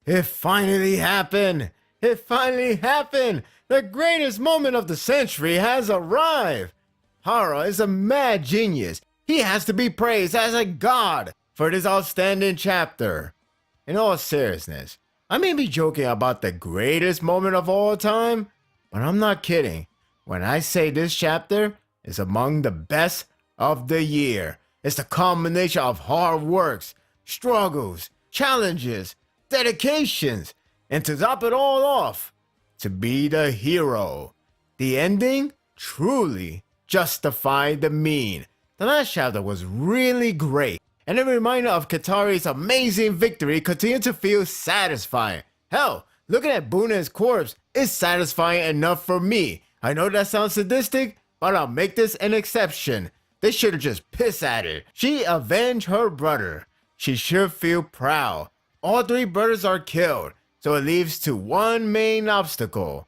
It finally happened! It finally happened! The greatest moment of the century has arrived! Hara is a mad genius. He has to be praised as a god for this outstanding chapter. In all seriousness, I may be joking about the greatest moment of all time, but I'm not kidding when I say this chapter is among the best of the year. It's the combination of hard works, struggles, challenges, dedications, and to top it all off, to be the hero. The ending truly justified the mean. The last chapter was really great, and a reminder of Katari's amazing victory continued to feel satisfying. Hell, looking at Buna's corpse is satisfying enough for me. I know that sounds sadistic, but I'll make this an exception. They should have just pissed at it. She avenged her brother. She should feel proud. All three brothers are killed, so it leaves to one main obstacle.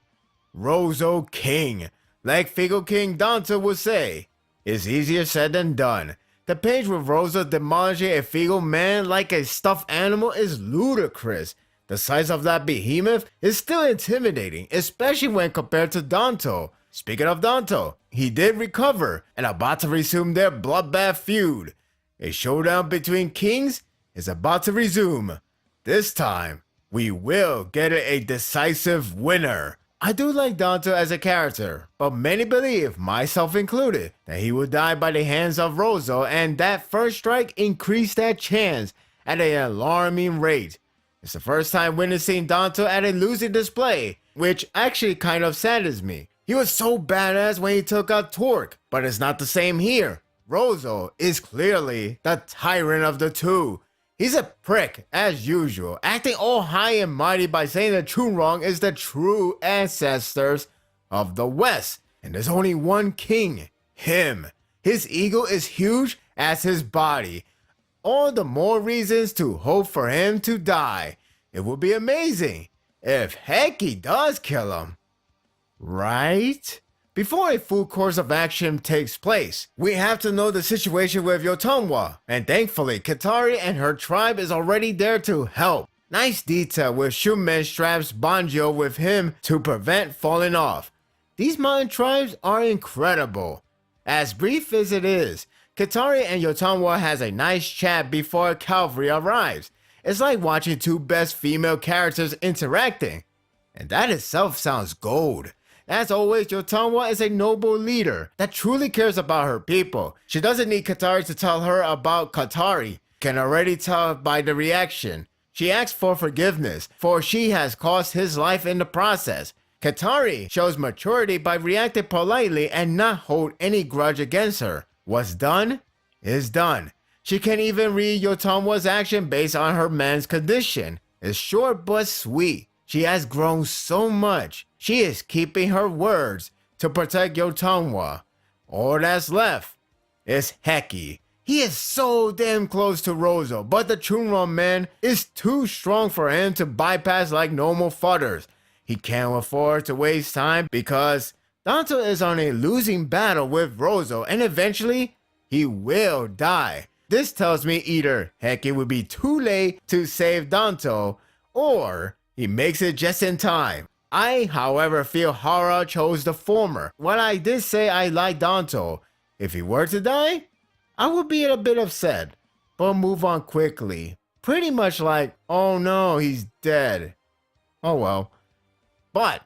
Rozo King. Like Figo King Danto would say, it's easier said than done. The page with Rozo demolishing a Figo man like a stuffed animal is ludicrous. The size of that behemoth is still intimidating, especially when compared to Danto. Speaking of Danto, he did recover and about to resume their bloodbath feud. A showdown between kings is about to resume. This time, we will get a decisive winner. I do like Danto as a character, but many believe, myself included, that he will die by the hands of Rozo, and that first strike increased that chance at an alarming rate. It's the first time witnessing Danto at a losing display, which actually kind of saddens me. He was so badass when he took out Torque, but it's not the same here. Rozo is clearly the tyrant of the two. He's a prick, as usual, acting all high and mighty by saying the Chunrong is the true ancestors of the West, and there's only one king, him. His ego is huge as his body. All the more reasons to hope for him to die. It would be amazing if Heki does kill him. Right? Before a full course of action takes place, we have to know the situation with Yotanwa, and thankfully Katari and her tribe is already there to help. Nice detail with Shumen straps Banjo with him to prevent falling off. These mountain tribes are incredible. As brief as it is, Katari and Yotanwa has a nice chat before cavalry arrives. It's like watching two best female characters interacting, and that itself sounds gold. As always, Yotanwa is a noble leader that truly cares about her people. She doesn't need Katari to tell her about Katari, can already tell by the reaction. She asks for forgiveness, for she has cost his life in the process. Katari shows maturity by reacting politely and not hold any grudge against her. What's done is done. She can even read Yotanwa's action based on her man's condition. It's short but sweet. She has grown so much. She is keeping her words to protect Yotanwa. All that's left is Heki. He is so damn close to Rozo, but the Chunron man is too strong for him to bypass like normal fighters. He can't afford to waste time because Danto is on a losing battle with Rozo, and eventually he will die. This tells me either Heki will be too late to save Danto, or he makes it just in time. I, however, feel Hara chose the former. While I did say I like Danto, if he were to die, I would be a bit upset, but move on quickly. Pretty much like, oh no, he's dead. Oh well. But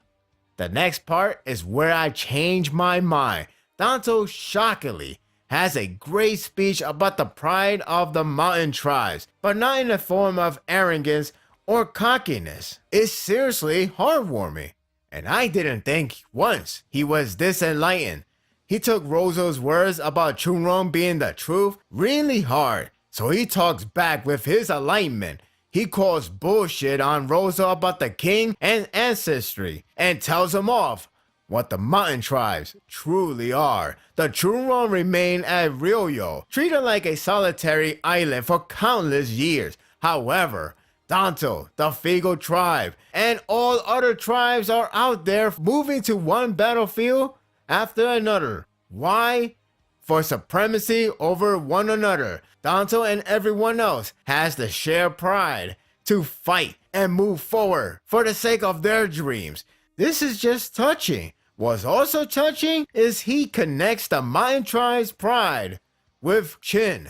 the next part is where I change my mind. Danto shockingly has a great speech about the pride of the mountain tribes, but not in the form of arrogance or cockiness. It's seriously heartwarming, and I didn't think once he was this enlightened. He took Rozo's words about Chunrong being the truth really hard, so he talks back with his enlightenment. He calls bullshit on Rozo about the king and ancestry, and tells him off what the mountain tribes truly are. The Chunrong remain at Ryoyo, treated like a solitary island for countless years. However, Danto, the Figo tribe, and all other tribes are out there moving to one battlefield after another. Why? For supremacy over one another. Danto and everyone else has the shared pride to fight and move forward for the sake of their dreams. This is just touching. What's also touching is he connects the Mountain Tribe's pride with Chin,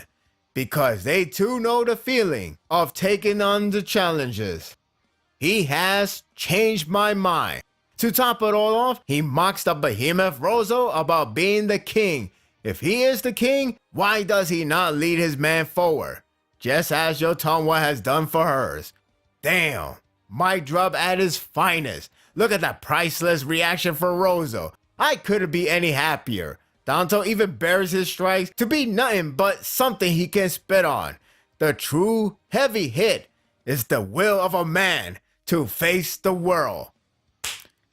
because they too know the feeling of taking on the challenges. He has changed my mind. To top it all off, he mocks the behemoth Rozo about being the king. If he is the king, why does he not lead his man forward? Just as Yotanwa has done for hers. Damn, mic drop at his finest. Look at that priceless reaction for Rozo. I couldn't be any happier. Danto even bears his strikes to be nothing but something he can spit on. The true heavy hit is the will of a man to face the world.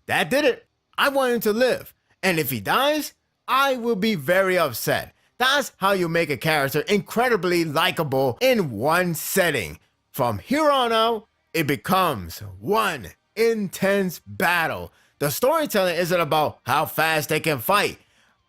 That did it. I want him to live. And if he dies, I will be very upset. That's how you make a character incredibly likable in one setting. From here on out, it becomes one intense battle. The storytelling isn't about how fast they can fight.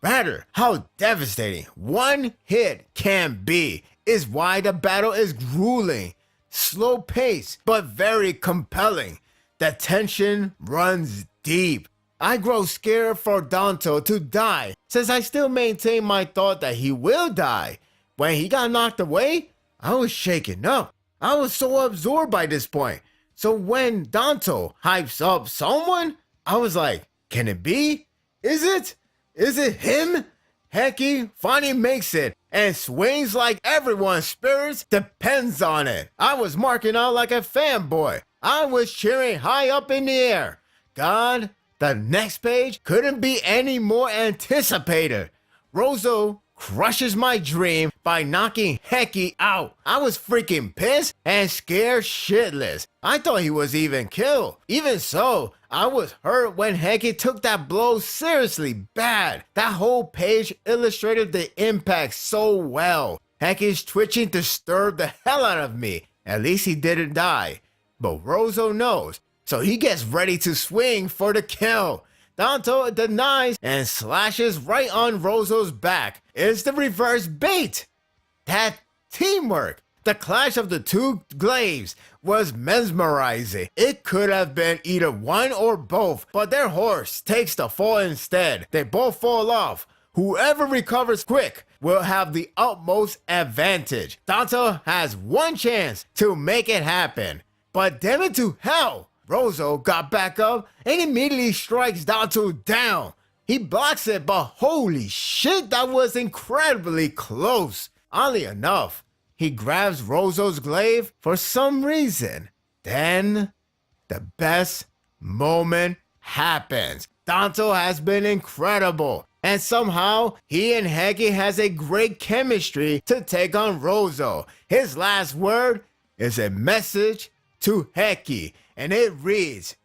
Rather, how devastating one hit can be is why the battle is grueling, slow paced, but very compelling. The tension runs deep. I grow scared for Danto to die, since I still maintain my thought that he will die. When he got knocked away, I was shaken up. I was so absorbed by this point. So when Danto hypes up someone, I was like, can it be? Is it? Is it him? Heki finally makes it and swings like everyone's spirits depends on it. I was marking out like a fanboy. I was cheering high up in the air. God, the next page couldn't be any more anticipated. Rozo crushes my dream by knocking Heki out. I was freaking pissed and scared shitless. I thought he was even killed. Even so, I was hurt when Heki took that blow seriously bad. That whole page illustrated the impact so well. Heki's twitching disturbed the hell out of me. At least he didn't die. But Rozo knows, so he gets ready to swing for the kill. Danto denies and slashes right on Rozo's back. It's the reverse bait. That teamwork. The clash of the two glaives was mesmerizing. It could have been either one or both, but their horse takes the fall instead. They both fall off. Whoever recovers quick will have the utmost advantage. Danto has one chance to make it happen. But damn it to hell, Rozo got back up and immediately strikes Danto down. He blocks it, but holy shit, that was incredibly close. Oddly enough, he grabs Rozo's glaive for some reason. Then, the best moment happens. Danto has been incredible, and somehow he and Heki has a great chemistry to take on Rozo. His last word is a message to Heki, and it reads,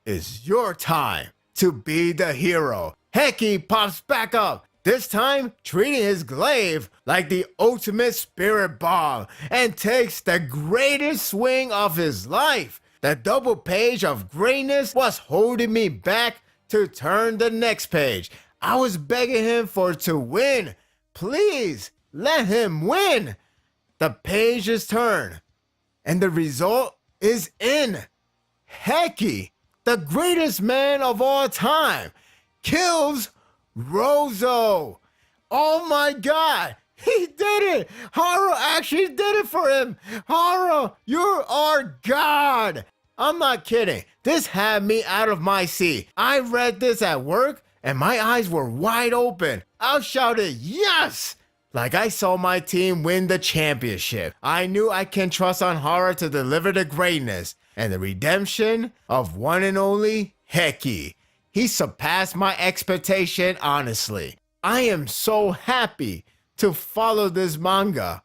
"It's your time to be the hero." Heki pops back up, this time treating his glaive like the ultimate spirit bomb, and takes the greatest swing of his life. The double page of greatness was holding me back to turn the next page. I was begging him to win. Please, let him win. The page is turned, and the result is in. Heki, the greatest man of all time, kills Rozo. Oh my god, he did it! Haro actually did it for him! Haro, you're our god! I'm not kidding. This had me out of my seat. I read this at work and my eyes were wide open. I shouted, yes! Like I saw my team win the championship. I knew I can trust on Hara to deliver the greatness and the redemption of one and only Heki. He surpassed my expectation, honestly. I am so happy to follow this manga.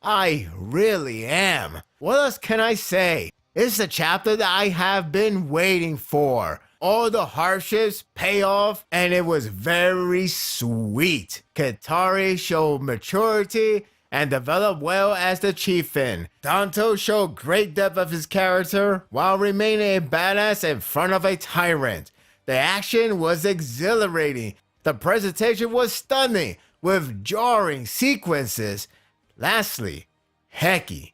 I really am. What else can I say? It's the chapter that I have been waiting for. All the hardships pay off, and it was very sweet. Katari showed maturity and developed well as the chieftain. Danto showed great depth of his character while remaining a badass in front of a tyrant. The action was exhilarating. The presentation was stunning with jarring sequences. Lastly, Heki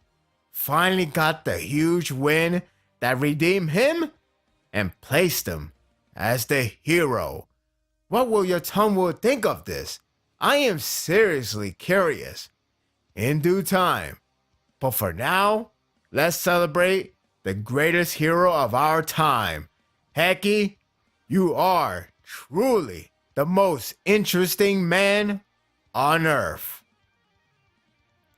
finally got the huge win that redeemed him and placed him as the hero. What will your tongue think of this? I am seriously curious. In due time. But for now, let's celebrate the greatest hero of our time. Heki, you are truly the most interesting man on Earth.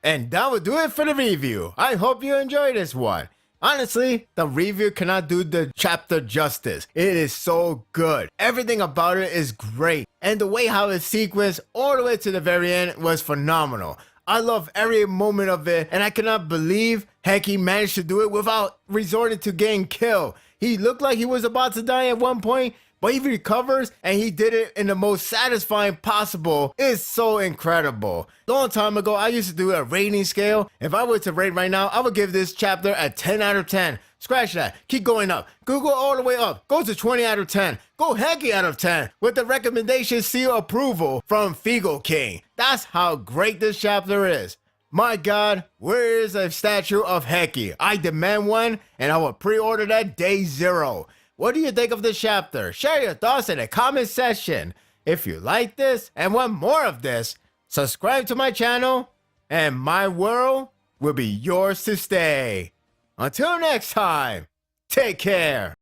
And that will do it for the review. I hope you enjoyed this one. Honestly, the review cannot do the chapter justice. It is so good. Everything about it is great. And the way how it sequenced all the way to the very end was phenomenal. I love every moment of it, and I cannot believe Heki managed to do it without resorting to getting killed. He looked like he was about to die at one point, but he recovers, and he did it in the most satisfying possible. It's so incredible. Long time ago, I used to do a rating scale. If I were to rate right now, I would give this chapter a 10 out of 10. Scratch that. Keep going up. Google all the way up. Go to 20 out of 10. Go Heki out of 10 with the recommendation seal approval from Figo King. That's how great this chapter is. My God, where is a statue of Heki? I demand one, and I will pre-order that day 0. What do you think of this chapter? Share your thoughts in the comment section. If you like this and want more of this, subscribe to my channel, and my world will be yours to stay. Until next time, take care.